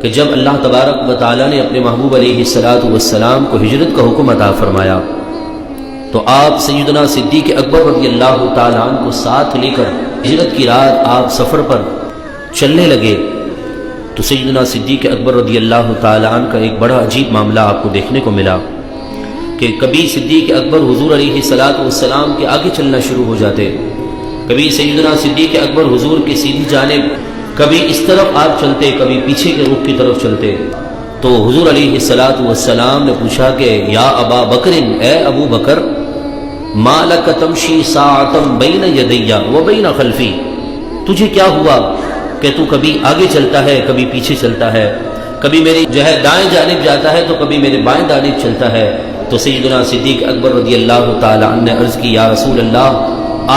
کہ جب اللہ تبارک و تعالیٰ نے اپنے محبوب علیہ السلام کو ہجرت کا حکم عطا فرمایا تو آپ سیدنا صدیق اکبر رضی اللہ تعالیٰ عنہ کو ساتھ لے کر ہجرت کی رات آپ سفر پر چلنے لگے تو سیدنا صدیق اکبر رضی اللہ تعالیٰ عنہ کا ایک بڑا عجیب معاملہ آپ کو دیکھنے کو ملا کہ کبھی صدیق اکبر حضور علیہ السلام کے آگے چلنا شروع ہو جاتے، کبھی سیدنا صدیق اکبر حضور کی سیدھی جانب، کبھی اس طرف آپ چلتے، کبھی پیچھے کے رخ کی طرف چلتے۔ تو حضور علیہ السلام نے پوچھا کہ یا ابا بکر، اے ابو بکر، ما لک تمشی ساعتم بین یدی و بین خلفی، تجھے کیا ہوا کہ تو کبھی آگے چلتا ہے کبھی پیچھے چلتا ہے، کبھی میری دائیں جانب جاتا ہے تو کبھی میرے بائیں جانب چلتا ہے۔ تو سیدنا صدیق اکبر رضی اللہ تعالی عنہ نے عرض کی، یا رسول اللہ،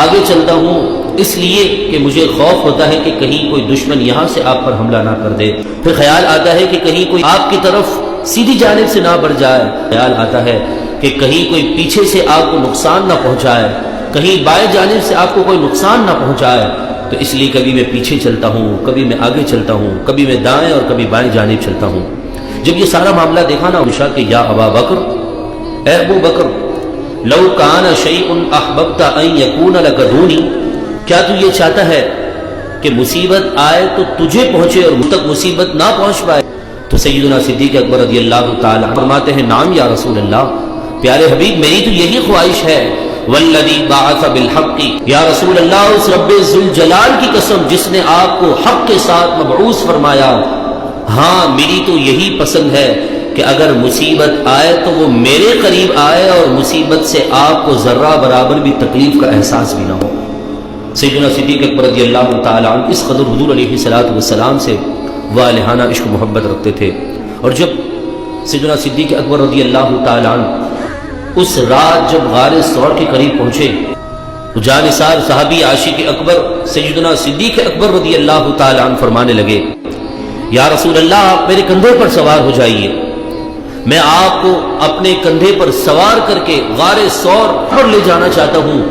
آگے چلتا ہوں اس لیے کہ مجھے خوف ہوتا ہے کہ کہیں کوئی دشمن یہاں سے آپ پر حملہ نہ کر دے، پھر خیال آتا ہے کہ کہیں کوئی آپ کی طرف سیدھی جانب سے نہ بڑھ جائے، خیال آتا ہے کہ کہیں کوئی پیچھے سے آپ کو نقصان نہ پہنچائے، کہیں بائیں جانب سے آپ کو کوئی نقصان نہ پہنچائے، تو اس لیے کبھی میں پیچھے چلتا ہوں، کبھی میں آگے چلتا ہوں، کبھی میں دائیں اور کبھی بائیں جانب چلتا ہوں۔ جب یہ سارا معاملہ دیکھا نا، پوچھا کہ یا ابا بکر، اے ابو بکر، لو کان شیء احببت ان یکون لک دونی، کیا تو یہ چاہتا ہے کہ مصیبت آئے تو تجھے پہنچے اور مجھ تک مصیبت نہ پہنچ پائے؟ تو سیدنا صدیق اکبر رضی اللہ تعالی عنہ فرماتے ہیں، نعم یا رسول اللہ، پیارے حبیب میری تو یہی خواہش ہے، والذی بعث بالحق، یا رسول اللہ اس رب ذوالجلال کی قسم جس نے آپ کو حق کے ساتھ مبعوث فرمایا، ہاں میری تو یہی پسند ہے کہ اگر مصیبت آئے تو وہ میرے قریب آئے اور مصیبت سے آپ کو ذرہ برابر بھی تکلیف کا احساس بھی نہ ہو۔ سیدنا صدیق اکبر رضی اللہ تعالی عنہ اس قدر حضور علیہ السلام سے والہانہ عشق و محبت رکھتے تھے، اور جب سیدنا صدیق اکبر رضی اللہ تعالی عنہ اس رات جب غار ثور کے قریب پہنچے تو جانثار صحابی عاشق اکبر سیدنا صدیق اکبر رضی اللہ تعالی عنہ فرمانے لگے، یا رسول اللہ آپ میرے کندھے پر سوار ہو جائیے، میں آپ کو اپنے کندھے پر سوار کر کے غار ثور پر لے جانا چاہتا ہوں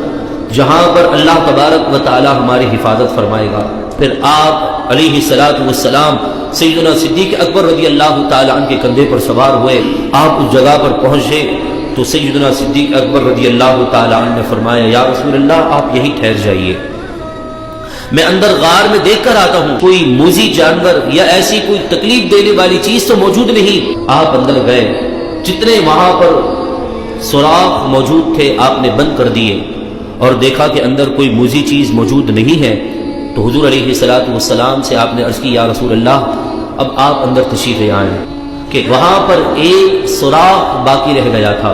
جہاں پر اللہ تبارک و تعالی ہماری حفاظت فرمائے گا۔ پھر آپ علیہ السلام سیدنا صدیق اکبر رضی اللہ تعالی عنہ کے کندھے پر سوار ہوئے، آپ اس جگہ پر پہنچے تو سیدنا صدیق اکبر رضی اللہ تعالی عنہ نے فرمایا، یا رسول اللہ آپ یہی ٹھہر جائیے، میں اندر غار میں دیکھ کر آتا ہوں، کوئی موذی جانور یا ایسی کوئی تکلیف دینے والی چیز تو موجود نہیں۔ آپ اندر گئے، جتنے وہاں پر سوراخ موجود تھے آپ نے بند کر دیے اور دیکھا کہ اندر کوئی موذی چیز موجود نہیں ہے، تو حضور علیہ السلام سے آپ نے عرض کی، یا رسول اللہ اب آپ اندر تشریف لے آئیں، کہ وہاں پر ایک سوراخ باقی رہ گیا تھا۔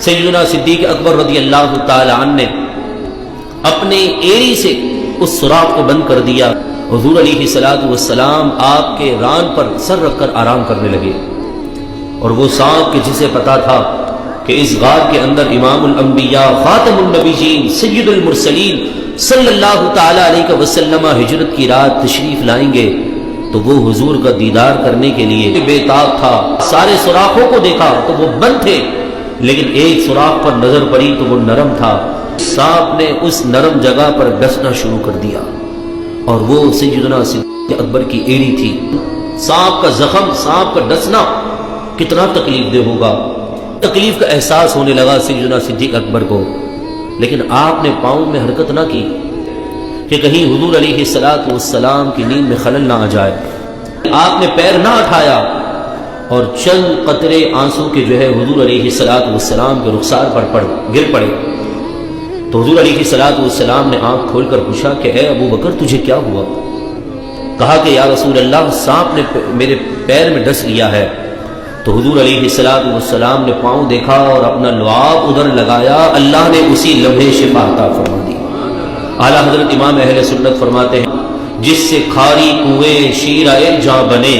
سیدنا صدیق اکبر رضی اللہ تعالی عنہ نے اپنے ایڑی سے اس سوراخ کو بند کر دیا۔ حضور علیہ السلام آپ کے ران پر سر رکھ کر آرام کرنے لگے، اور وہ سانپ کہ جسے پتا تھا کہ اس غار کے اندر امام الانبیاء خاتم النبیین سید المرسلین صلی اللہ تعالی علیہ وسلم ہجرت کی رات تشریف لائیں گے، تو وہ حضور کا دیدار کرنے کے لیے بے تاب تھا۔ سارے سوراخوں کو دیکھا تو وہ بند تھے، لیکن ایک سوراخ پر نظر پڑی تو وہ نرم تھا، سانپ نے اس نرم جگہ پر ڈسنا شروع کر دیا، اور وہ سیدنا صدیق اکبر کی ایڑی تھی۔ سانپ کا زخم، سانپ کا ڈسنا کتنا تکلیف دہ ہوگا، تکلیف کا احساس ہونے لگا سیدنا صدیق اکبر کو، لیکن آپ نے پاؤں میں حرکت نہ کی کہ کہیں حضور علیہ السلام کی نیند میں خلل نہ آ جائے۔ آپ نے پیر نہ اٹھایا، اور چند قطرے آنسو کے حضور علیہ السلام کے رخسار پر گر پڑے۔ تو حضور علیہ السلام نے آنکھ کھول کر پوچھا کہ اے ابو بکر تجھے کیا ہوا؟ کہا کہ یا رسول اللہ سانپ نے میرے پیر میں ڈس لیا ہے۔ تو حضور علیہ السلام نے پاؤں دیکھا اور اپنا لعاب ادھر لگایا، اللہ نے اسی لمحے شفا عطا فرما دی۔ اعلیٰ حضرت امام اہل سنت فرماتے ہیں، جس سے کھاری کنویں شیرہ جاں بنے،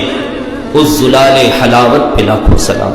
اس زلال حلاوت پہ لاکھوں سلام۔